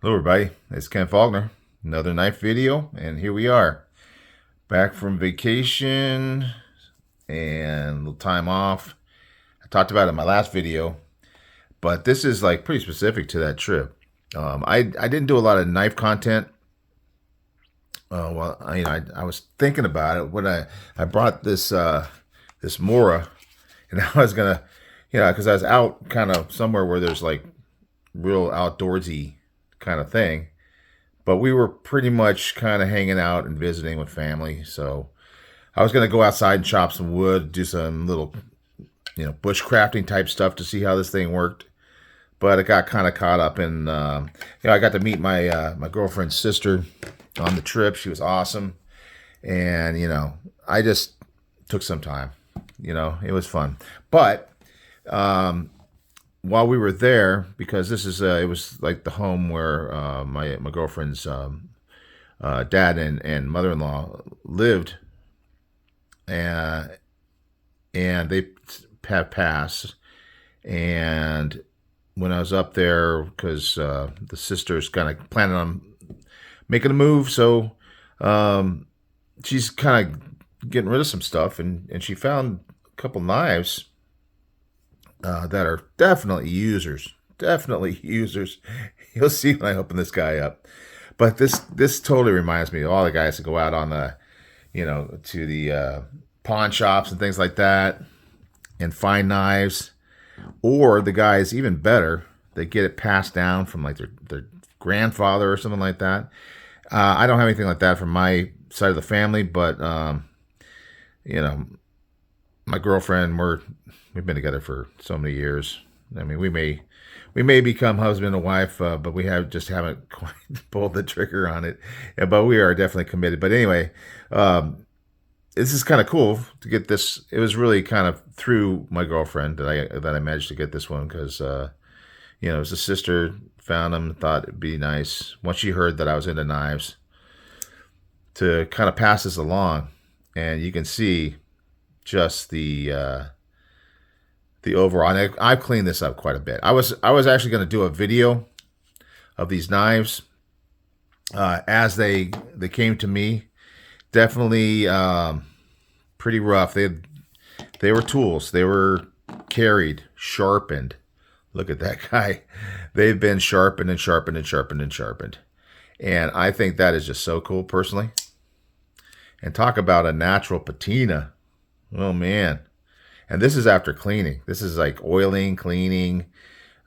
Hello everybody, it's Ken Faulkner, another knife video, and here we are, back from vacation and a little time off. I talked about it in my last video, but this is like pretty specific to that trip. I didn't do a lot of knife content. I was thinking about it when I brought this Mora, and I was gonna, because I was out kind of somewhere where there's like real outdoorsy kind of thing. But we were pretty much kind of hanging out and visiting with family. So I was going to go outside and chop some wood, do some little, bushcrafting type stuff to see how this thing worked. But it got kind of caught up in, I got to meet my girlfriend's sister on the trip. She was awesome. And, I just took some time. It was fun. But while we were there, because this is it was like the home where my girlfriend's dad and mother-in-law lived, and they have passed. And when I was up there, because the sister's kind of planning on making a move, so she's kind of getting rid of some stuff, and she found a couple knives that are definitely users. Definitely users. You'll see when I open this guy up. But this totally reminds me of all the guys that go out on the, to the pawn shops and things like that and find knives. Or the guys, even better, they get it passed down from like their grandfather or something like that. I don't have anything like that from my side of the family, but, my girlfriend, we've been together for so many years. I mean, we may become husband and wife, but we haven't quite pulled the trigger on it. Yeah, but we are definitely committed. But anyway, this is kind of cool to get this. It was really kind of through my girlfriend that I managed to get this one because it was a sister found them, thought it'd be nice once she heard that I was into knives to kind of pass this along, and you can see just the overall. And I've cleaned this up quite a bit. I was actually going to do a video of these knives as they came to me. Definitely pretty rough. They were tools. They were carried, sharpened. Look at that guy. They've been sharpened and sharpened and sharpened and sharpened. And I think that is just so cool personally. And talk about a natural patina. Oh, man. And this is after cleaning. This is like oiling, cleaning,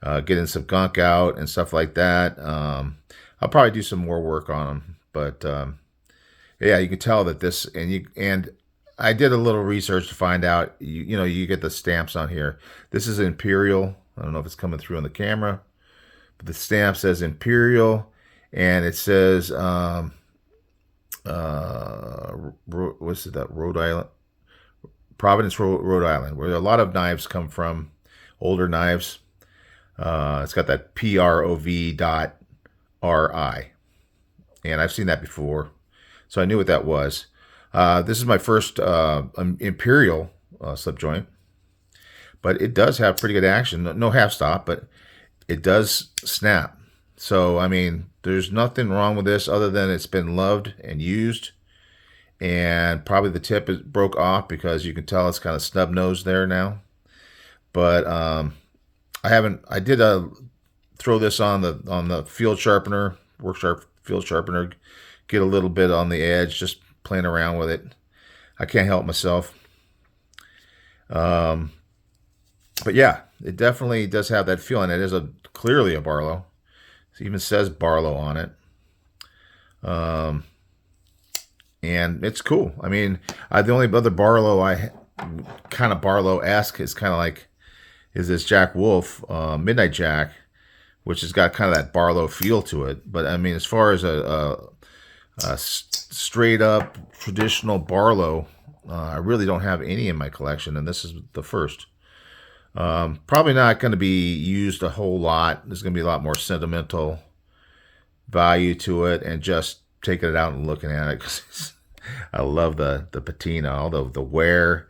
getting some gunk out and stuff like that. I'll probably do some more work on them. But, yeah, you can tell that this, and I did a little research to find out, you get the stamps on here. This is Imperial. I don't know if it's coming through on the camera. But the stamp says Imperial. And it says, what's it, that Rhode Island? Providence, Rhode Island, where a lot of knives come from, older knives. It's got that PROV.RI. And I've seen that before, so I knew what that was. This is my first Imperial slip joint, but it does have pretty good action. No half stop, but it does snap. So, I mean, there's nothing wrong with this other than it's been loved and used. And probably the tip is broke off because you can tell it's kind of snub nosed there now. But I did throw this on the field sharpener, work sharp field sharpener, get a little bit on the edge, just playing around with it. I can't help myself. But yeah, it definitely does have that feeling. It is clearly a Barlow. It even says Barlow on it. And it's cool. I mean, the only other Barlow kind of Barlow-esque is kind of like, is this Jack Wolf, Midnight Jack, which has got kind of that Barlow feel to it. But I mean, as far as a straight up traditional Barlow, I really don't have any in my collection, and this is the first. Probably not going to be used a whole lot. There's going to be a lot more sentimental value to it, and just taking it out and looking at it because I love the patina, although the wear.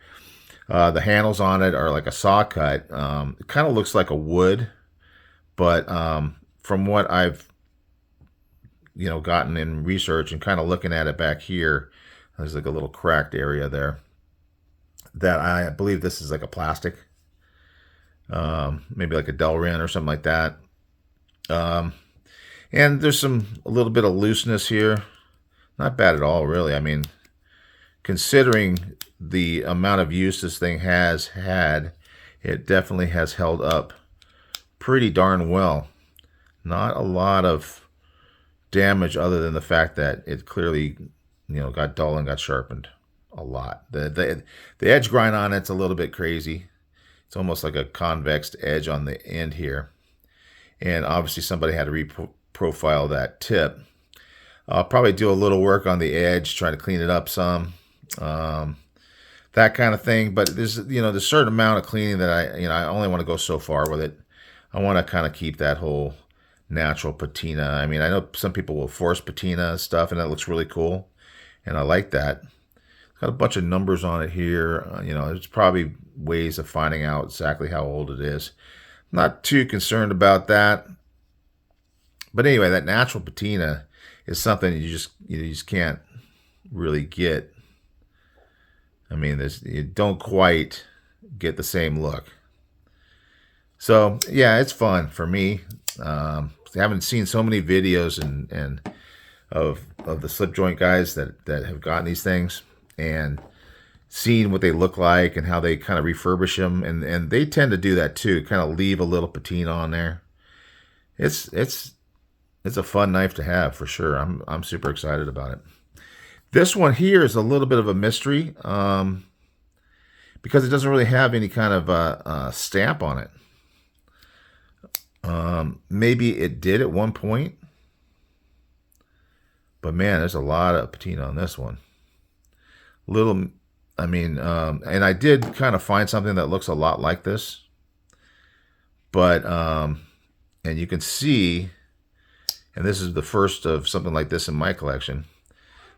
The handles on it are like a saw cut. It kind of looks like a wood, but from what I've gotten in research and kind of looking at it back here, there's like a little cracked area there that I believe this is like a plastic, maybe like a Delrin or something like that. And there's a little bit of looseness here. Not bad at all, really. I mean, considering the amount of use this thing has had, it definitely has held up pretty darn well. Not a lot of damage other than the fact that it clearly, got dull and got sharpened a lot. The edge grind on it's a little bit crazy. It's almost like a convex edge on the end here. And obviously somebody had to reprofile that tip. I'll probably do a little work on the edge, try to clean it up some, that kind of thing. But there's a certain amount of cleaning that I only want to go so far with it. I want to kind of keep that whole natural patina. I mean, I know some people will force patina stuff, and that looks really cool, and I like that. It's got a bunch of numbers on it here. There's probably ways of finding out exactly how old it is. Not too concerned about that. But anyway, that natural patina is something you just can't really get. I mean, you don't quite get the same look. So yeah, it's fun for me. I haven't seen so many videos and of the slip joint guys that have gotten these things and seen what they look like and how they kind of refurbish them, and they tend to do that too, kind of leave a little patina on there. It's a fun knife to have for sure. I'm super excited about it. This one here is a little bit of a mystery because it doesn't really have any kind of stamp on it. Maybe it did at one point, but man, there's a lot of patina on this one. And I did kind of find something that looks a lot like this, but and you can see, and this is the first of something like this in my collection,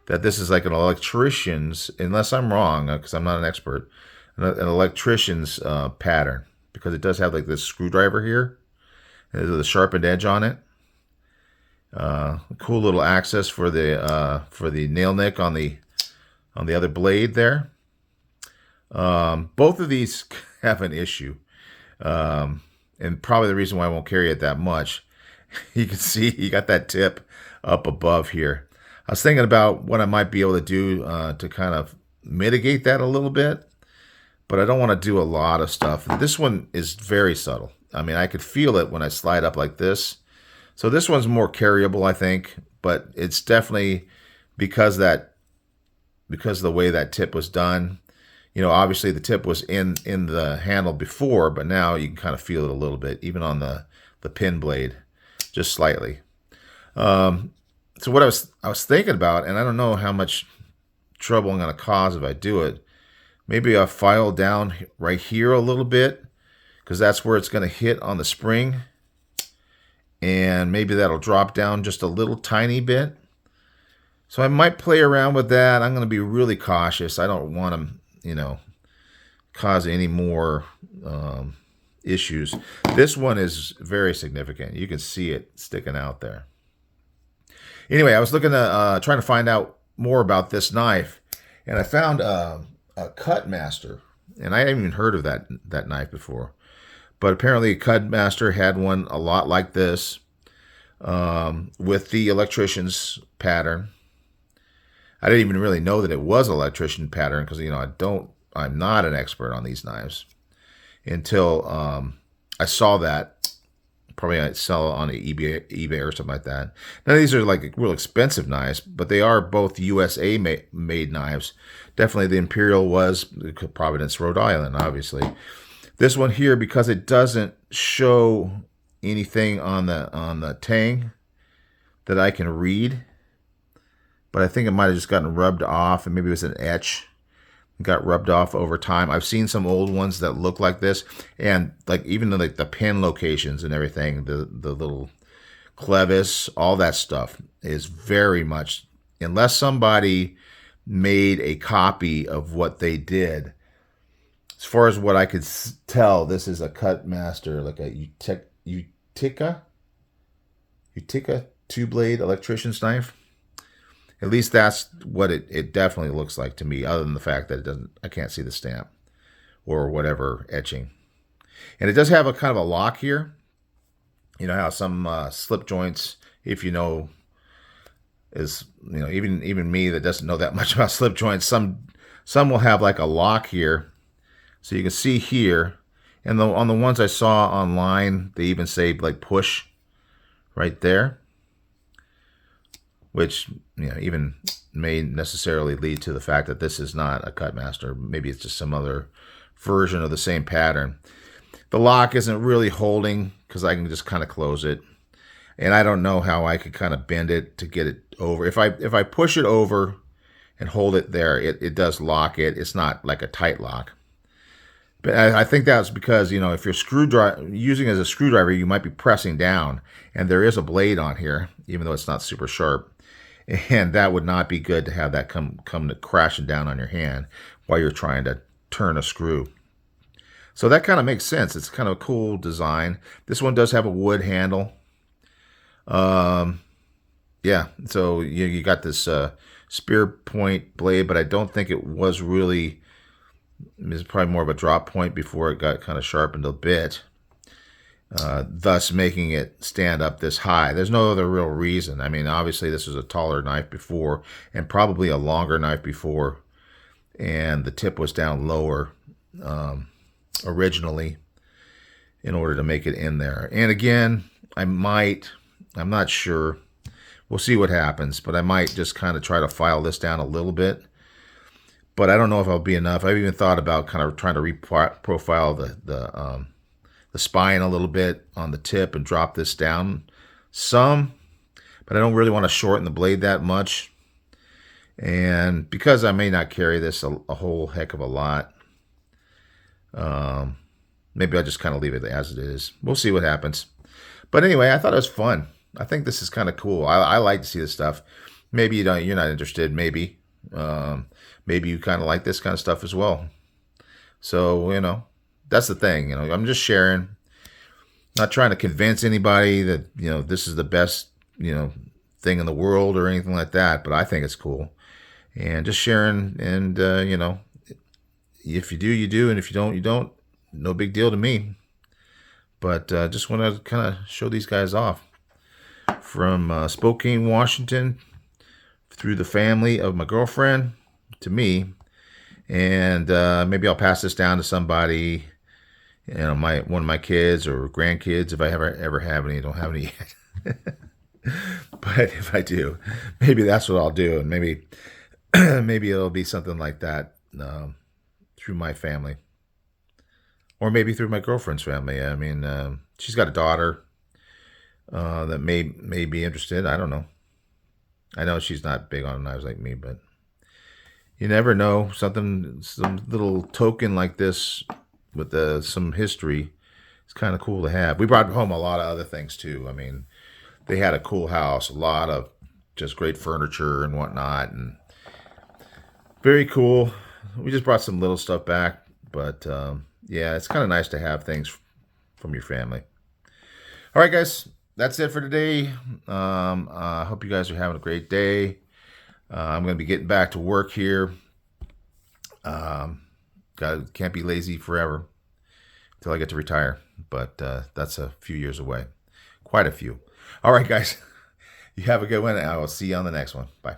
that this is like an electrician's, unless I'm wrong, because I'm not an expert, an electrician's pattern, because it does have like this screwdriver here. There's a sharpened edge on it. Cool little access for the nail nick on the other blade there. Both of these have an issue, and probably the reason why I won't carry it that much. You can see you got that tip up above here. I was thinking about what I might be able to do to kind of mitigate that a little bit, but I don't want to do a lot of stuff. This one is very subtle. I mean, I could feel it when I slide up like this. So this one's more carryable, I think, but it's definitely because of the way that tip was done. Obviously the tip was in the handle before, but now you can kind of feel it a little bit, even on the pin blade, just slightly. So what I was thinking about, and I don't know how much trouble I'm going to cause if I do it, maybe I'll file down right here a little bit, because that's where it's going to hit on the spring, and maybe that'll drop down just a little tiny bit. So I might play around with that. I'm going to be really cautious. I don't want to, cause any more issues. This one is very significant. You can see it sticking out there. Anyway, I was looking to trying to find out more about this knife, and I found a Cutmaster, and I hadn't even heard of that knife before. But apparently Cutmaster had one a lot like this, with the Electrician's pattern. I didn't even really know that it was an Electrician pattern, because I'm not an expert on these knives until I saw that. Probably I'd sell it on eBay or something like that. Now these are like real expensive knives, but they are both USA made knives. Definitely the Imperial was Providence, Rhode Island, obviously. This one here, because it doesn't show anything on the tang that I can read, but I think it might have just gotten rubbed off, and maybe it was an etch. Got rubbed off over time. I've seen some old ones that look like this, and like even the pin locations and everything, the little clevis, all that stuff is very much, unless somebody made a copy of what they did. As far as what I could tell, this is a Cutmaster, like a Utica 2-blade electrician's knife. At least that's what it definitely looks like to me, other than the fact that I can't see the stamp or whatever etching. And it does have a kind of a lock here. You know how some slip joints, if you know, even me that doesn't know that much about slip joints, some will have like a lock here. So you can see here, and on the ones I saw online, they even say like push right there, which even may necessarily lead to the fact that this is not a Cutmaster. Maybe it's just some other version of the same pattern. The lock isn't really holding because I can just kind of close it, and I don't know how I could kind of bend it to get it over. If I push it over and hold it there, it does lock it. It's not like a tight lock. But I think that's because, if you're using it as a screwdriver, you might be pressing down, and there is a blade on here, even though it's not super sharp. And that would not be good to have that come to crashing down on your hand while you're trying to turn a screw. So that kind of makes sense. It's kind of a cool design. This one does have a wood handle. Yeah, so you got this spear point blade, but I don't think it was really... It's probably more of a drop point before it got kind of sharpened a bit, thus making it stand up this high. There's no other real reason. I mean, obviously this was a taller knife before, and probably a longer knife before, and the tip was down lower originally in order to make it in there. And again, I'm not sure. We'll see what happens, but I might just kind of try to file this down a little bit. But I don't know if it'll be enough. I've even thought about kind of trying to reprofile the spine a little bit on the tip and drop this down some. But I don't really want to shorten the blade that much. And because I may not carry this a whole heck of a lot, maybe I'll just kind of leave it as it is. We'll see what happens. But anyway, I thought it was fun. I think this is kind of cool. I like to see this stuff. Maybe you're not interested. Maybe. Maybe you kind of like this kind of stuff as well. So, that's the thing. I'm just sharing. Not trying to convince anybody that, this is the best, thing in the world or anything like that. But I think it's cool. And just sharing. And, if you do, you do. And if you don't, you don't. No big deal to me. But just want to kind of show these guys off. From Spokane, Washington, through the family of my girlfriend to me, and maybe I'll pass this down to somebody, one of my kids or grandkids if I ever have any. I don't have any yet, but if I do, maybe that's what I'll do, and maybe it'll be something like that through my family, or maybe through my girlfriend's family. I mean, she's got a daughter that may be interested. I don't know. I know she's not big on knives like me, but you never know. Some little token like this with some history is kind of cool to have. We brought home a lot of other things too. I mean, they had a cool house, a lot of just great furniture and whatnot, and very cool. We just brought some little stuff back, but yeah, it's kind of nice to have things from your family. All right, guys. That's it for today. I hope you guys are having a great day. I'm going to be getting back to work here. Can't be lazy forever until I get to retire. But that's a few years away. Quite a few. All right, guys. You have a good one. And I will see you on the next one. Bye.